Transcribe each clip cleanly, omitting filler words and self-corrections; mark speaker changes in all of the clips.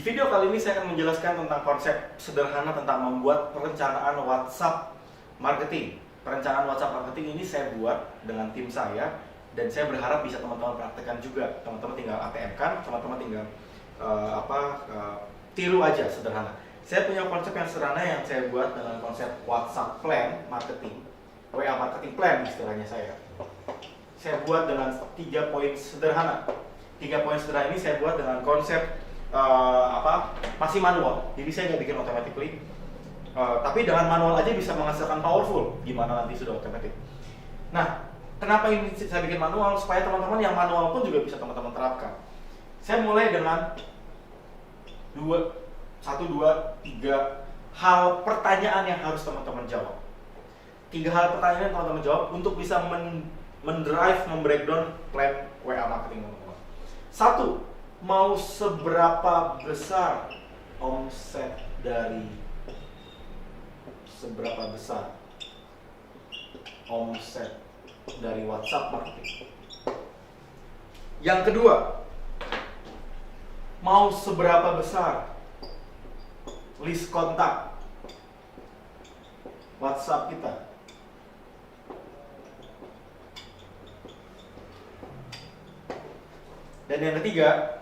Speaker 1: Di video kali ini saya akan menjelaskan tentang konsep sederhana tentang membuat perencanaan WhatsApp marketing. Perencanaan WhatsApp marketing ini saya buat dengan tim saya dan saya berharap bisa teman-teman praktekkan juga. Teman-teman tinggal ATM-kan, teman-teman tinggal tiru aja sederhana. Saya punya konsep yang sederhana yang saya buat dengan konsep WhatsApp plan marketing, WA marketing plan istilahnya saya. Saya buat dengan 3 poin sederhana. 3 poin sederhana ini saya buat dengan konsep masih manual. Jadi saya nggak bikin automatically. Tapi dengan manual aja bisa menghasilkan powerful. Gimana nanti sudah otomatis. Nah, kenapa ini saya bikin manual? Supaya teman-teman yang manual pun juga bisa teman-teman terapkan. Saya mulai dengan 1, 2, 3 hal pertanyaan yang harus teman-teman jawab. 3 hal pertanyaan yang teman-teman jawab untuk bisa mendrive, membreakdown plan WA marketing teman-teman. 1, mau seberapa besar omset dari WhatsApp marketing? Yang kedua, mau seberapa besar list kontak WhatsApp kita? Dan yang ketiga,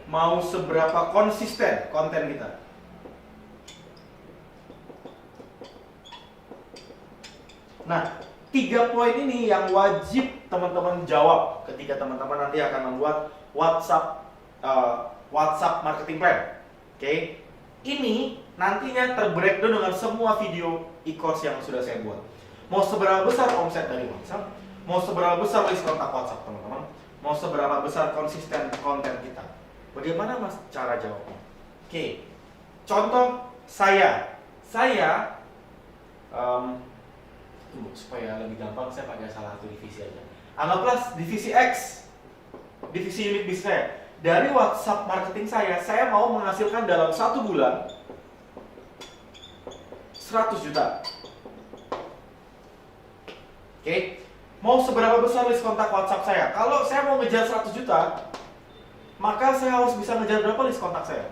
Speaker 1: mau seberapa konsisten konten kita? Nah, 3 poin ini yang wajib teman-teman jawab ketika teman-teman nanti akan membuat WhatsApp marketing plan. Oke? Ini nantinya terbreakdown dengan semua video e-course yang sudah saya buat. Mau seberapa besar omset dari WhatsApp? Mau seberapa besar list kontak WhatsApp teman-teman? Mau seberapa besar konsisten konten kita? Bagaimana mas cara jawabnya? Oke, contoh saya tunggu, supaya lebih gampang saya pakai salah satu divisi aja. Anggaplah divisi X, divisi unit bisnis saya. Dari WhatsApp marketing saya mau menghasilkan dalam 1 bulan 100 juta. Oke, mau seberapa besar list kontak WhatsApp saya? Kalau saya mau ngejar 100 juta, maka saya harus bisa ngejar berapa list kontak saya?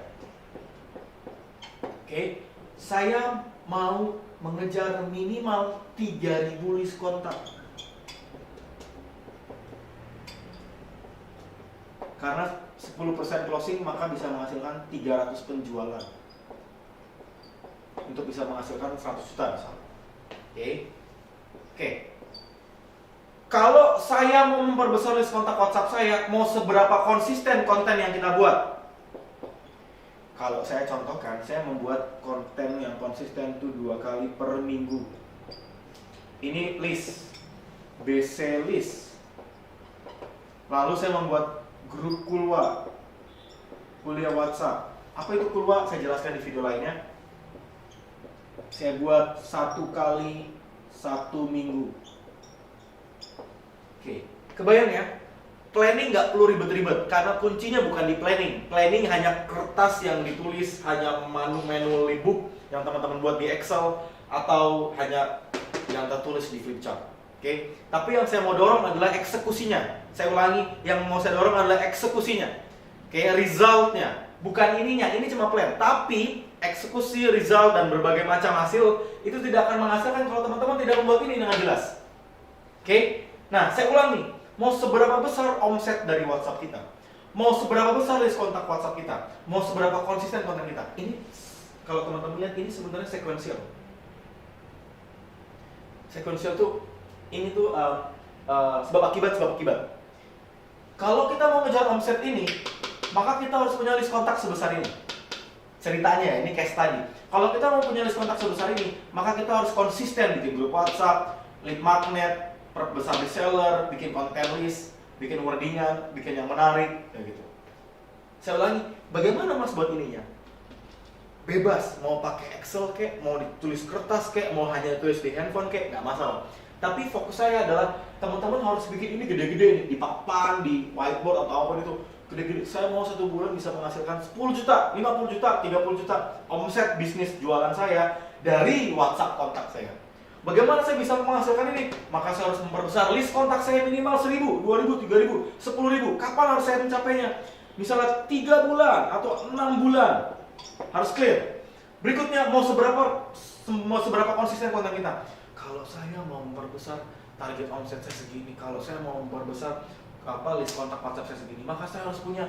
Speaker 1: Oke, saya mau mengejar minimal 3.000 list kontak. Karena 10% closing maka bisa menghasilkan 300 penjualan. Untuk bisa menghasilkan 100 juta misalnya. Oke. Kalau saya mau memperbesar list kontak WhatsApp saya, mau seberapa konsisten konten yang kita buat? Kalau saya contohkan, saya membuat konten yang konsisten itu 2 kali per minggu. Ini list, BC list. Lalu saya membuat grup kuliah WhatsApp. Apa itu kuliah? Saya jelaskan di video lainnya. Saya buat 1 kali 1 minggu. Oke, kebayang ya? Planning nggak perlu ribet-ribet, karena kuncinya bukan di planning. Planning hanya kertas yang ditulis, hanya manual book yang teman-teman buat di Excel, atau hanya yang tertulis di flipchart. Oke, tapi yang saya mau dorong adalah eksekusinya. Saya ulangi, yang mau saya dorong adalah eksekusinya. Oke, resultnya, bukan ininya. Ini cuma plan, tapi eksekusi, result, dan berbagai macam hasil itu tidak akan menghasilkan kalau teman-teman tidak membuat ini dengan jelas. Oke. Nah, saya ulangi, mau seberapa besar omset dari WhatsApp kita? Mau seberapa besar list kontak WhatsApp kita? Mau seberapa konsisten konten kita? Ini, kalau teman-teman lihat, ini sebenarnya sekuensial. Sekuensial tuh, ini tuh sebab akibat. Kalau kita mau ngejar omset ini, maka kita harus punya list kontak sebesar ini. Ceritanya, ini case study. Kalau kita mau punya list kontak sebesar ini, maka kita harus konsisten bikin grup WhatsApp, lead magnet, perbesar reseller, bikin konten list, bikin wordingan, bikin yang menarik, kayak gitu. Saya ulangi, bagaimana mas buat ininya? Bebas, mau pakai Excel kek, mau ditulis kertas kek, mau hanya tulis di handphone kek, nggak masalah. Tapi fokus saya adalah teman-teman harus bikin ini gede-gede, di papan, di whiteboard atau apa itu. Gede-gede, saya mau 1 bulan bisa menghasilkan 10 juta, 50 juta, 30 juta omset bisnis jualan saya dari WhatsApp kontak saya. Bagaimana saya bisa menghasilkan ini? Maka saya harus memperbesar list kontak saya minimal 1.000, 2.000, 3.000, 10.000. Kapan harus saya mencapainya? Misalnya 3 bulan atau 6 bulan harus clear. Berikutnya, mau seberapa konsisten konten kita. Kalau saya mau memperbesar target omset saya segini, kalau saya mau memperbesar list kontak WhatsApp saya segini, maka saya harus punya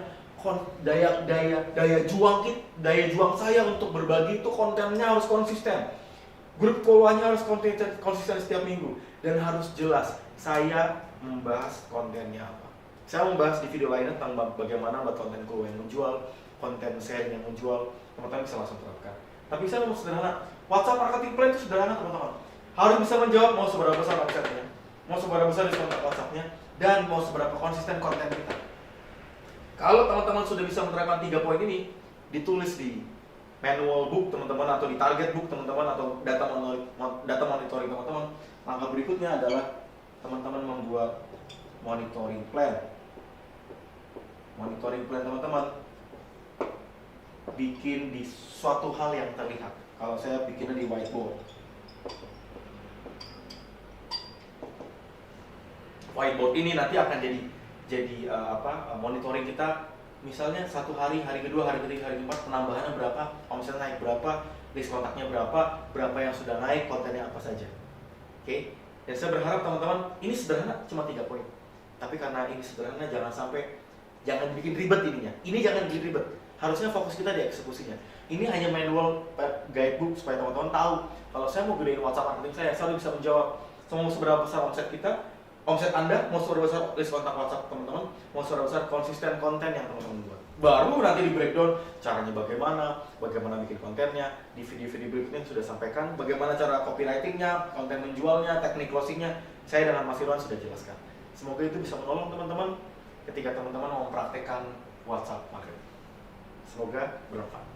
Speaker 1: daya juang saya untuk berbagi itu kontennya harus konsisten. Grup follow-nya harus konsisten setiap minggu dan harus jelas saya membahas kontennya apa. Saya membahas di video lainnya tentang bagaimana buat konten yang menjual, konten sharing yang menjual, teman-teman bisa langsung terapkan. Tapi saya mau sederhana, WhatsApp marketing plan itu sederhana teman-teman. Harus bisa menjawab mau seberapa besar omsetnya, mau seberapa besar list kontak WhatsApp-nya, dan mau seberapa konsisten konten kita. Kalau teman-teman sudah bisa menerapkan 3 poin ini, ditulis di manual book teman-teman atau di target book teman-teman atau data monitoring teman-teman. Langkah berikutnya adalah teman-teman membuat monitoring plan. Monitoring plan teman-teman bikin di suatu hal yang terlihat. Kalau saya bikinnya di whiteboard. Whiteboard ini nanti akan jadi monitoring kita. Misalnya satu hari kedua, hari ketiga, hari keempat penambahannya berapa, omset naik berapa, list kontaknya berapa yang sudah naik, kontennya apa saja. Oke. Dan saya berharap teman-teman ini sederhana, cuma 3 poin. Tapi karena ini sederhana, jangan bikin ribet ininya. Ini jangan bikin ribet. Harusnya fokus kita di eksekusinya. Ini hanya manual guidebook supaya teman-teman tahu kalau saya mau gedein WhatsApp marketing saya harus bisa menjawab mau seberapa besar omset kita, omset Anda, mau seberapa besar list kontak WhatsApp teman-teman, mau seberapa besar konsisten konten yang teman-teman buat. Baru nanti di breakdown caranya bagaimana bikin kontennya. Di video-video berikutnya sudah sampaikan bagaimana cara copywritingnya, konten menjualnya, teknik closingnya. Saya dengan Mas Irwan sudah jelaskan. Semoga itu bisa menolong teman-teman ketika teman-teman mau mempraktekkan WhatsApp marketing. Semoga bermanfaat.